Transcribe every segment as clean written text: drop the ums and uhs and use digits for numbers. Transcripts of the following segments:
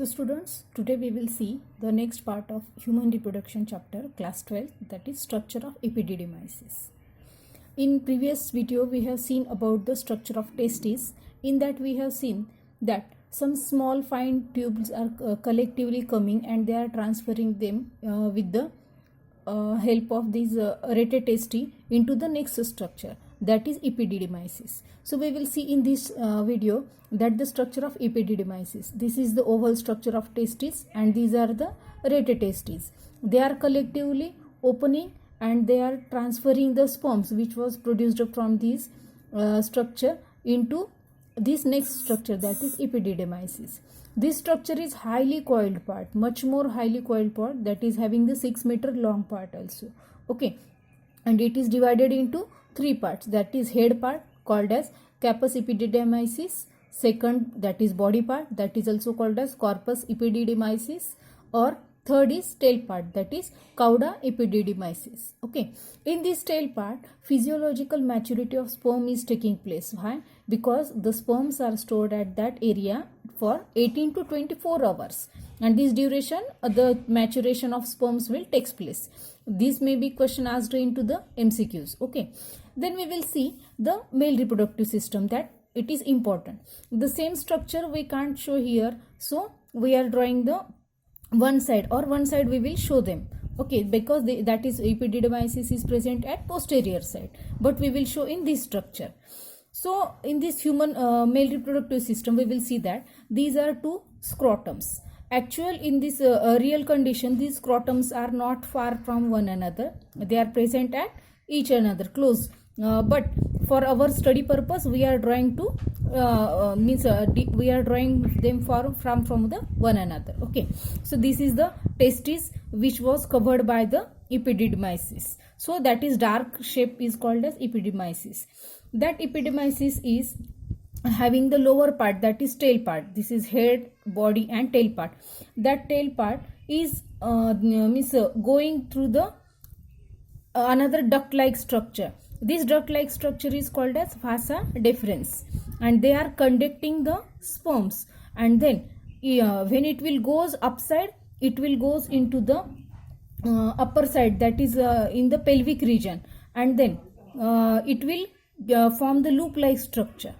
So students, today we will see the next part of human reproduction chapter, class 12, that is structure of epididymisis. In previous video we have seen about the structure of testes. In that we have seen that some small fine tubes are collectively coming and they are transferring them with the help of these retestesti into the next structure, that is epididymisis. So we will see in this video that the structure of epididymisis. This is the oval structure of testes and these are the retestestes. They are collectively opening and they are transferring the sperms which was produced from this structure into this next structure, that is epididymisis. This structure is highly coiled part, much more highly coiled part, that is having the 6 meter long part also. Okay, and it is divided into 3 parts, that is head part called as capus epididymisis, second that is body part, that is also called as corpus epididymisis, or third is tail part, that is cauda epididymisis. Okay, in this tail part physiological maturity of sperm is taking place. Why? Because the sperms are stored at that area for 18 to 24 hours, and this duration the maturation of sperms will takes place. This may be question asked into the MCQs. Okay, then we will see the male reproductive system, that it is important. The same structure we can't show here, so we are drawing the one side we will show them. Okay, because that is epididymisis is present at posterior side, but we will show in this structure. So in this human male reproductive system we will see that these are two scrotums. Actual in this real condition these scrotums are not far from one another, they are present at each another close, but for our study purpose we are drawing to we are drawing them from the one another. Okay, so this is the testis which was covered by the epididymisis, so that is dark shape is called as epididymisis. That epididymisis is having the lower part, that is tail part. This is head, body and tail part. That tail part is going through the another duct like structure. This duct like structure is called as vasa deferens, and they are conducting the sperms, and then when it will goes upside it will goes into the upper side, that is in the pelvic region, and then it will form the loop like structure.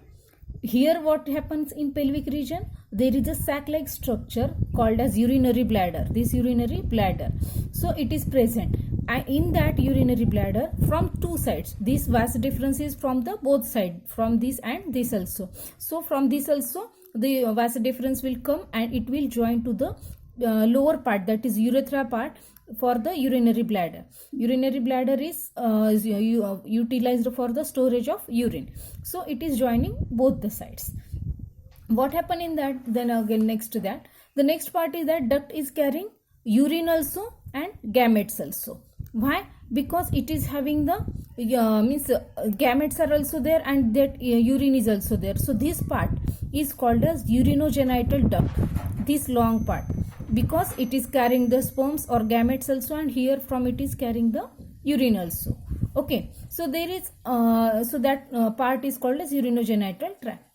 Here what happens in pelvic region, there is a sac like structure called as urinary bladder. This urinary bladder, so it is present, and in that urinary bladder from two sides this vas deferens is from the both side, from this and this also. So from this also the vas deferens will come and it will join to the lower part, that is urethra part for the urinary bladder. Urinary bladder is utilized for the storage of urine, so it is joining both the sides. What happened in that, then again next to that the next part is that duct is carrying urine also and gametes also. Why? Because it is having the gametes are also there and that urine is also there, so this part is called as urinogenital duct, this long part, because it is carrying the sperms or gametes also, and here from it is carrying the urine also. Okay, so there is so that part is called as urinogenital tract.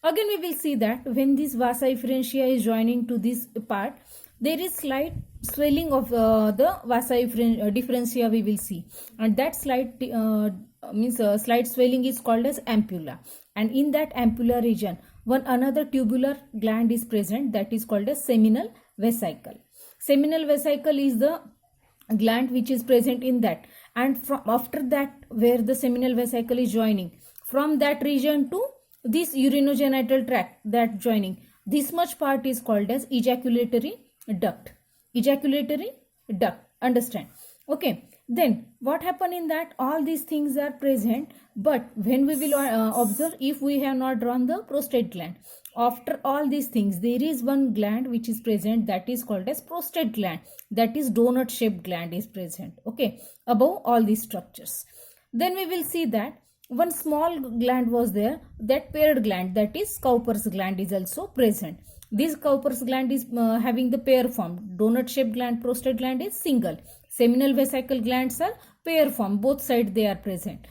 Again we will see that when this vasa efferentia is joining to this part, there is slight swelling of the vasa differentia we will see, and that slight slight swelling is called as ampulla, and in that ampulla region one another tubular gland is present, that is called as seminal vesicle. Seminal vesicle is the gland which is present in that, and from after that where the seminal vesicle is joining, from that region to this urinogenital tract, that joining, this much part is called as ejaculatory duct. Ejaculatory duct, understand? Okay, then what happened in that, all these things are present, but when we will observe, if we have not drawn the prostate gland, after all these things there is one gland which is present, that is called as prostate gland, that is donut shaped gland is present. Okay, above all these structures. Then we will see that one small gland was there, that paired gland, that is Cowper's gland is also present. This Cowper's gland is having the pair form. Donut shaped gland, prostate gland is single. Seminal vesicle glands are pair form, both sides they are present.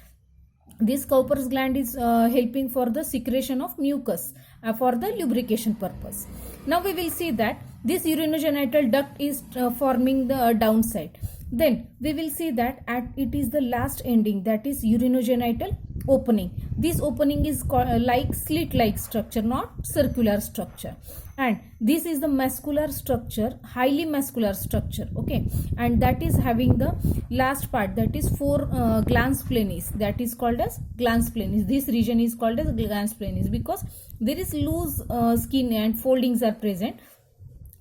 This Cowper's gland is helping for the secretion of mucus for the lubrication purpose. Now we will see that This urinogenital duct is forming the downside. Then we will see that it is the last ending, that is urinogenital opening. This opening is like slit-like structure, not circular structure. And this is the muscular structure, highly muscular structure, okay, and that is having the last part, that is glans plenis, that is called as glans plenis. This region is called as glans plenis because there is loose skin and foldings are present,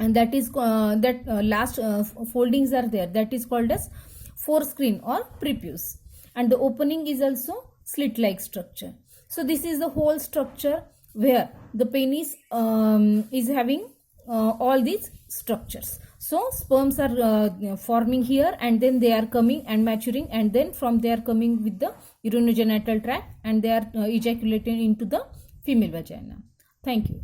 and that is last foldings are there, that is called as forescreen or prepuce, and the opening is also slit-like structure. So this is the whole structure where the penis is having all these structures. So sperms are forming here, and then they are coming and maturing, and then from they are coming with the urinogenital tract, and they are ejaculating into the female vagina. Thank you.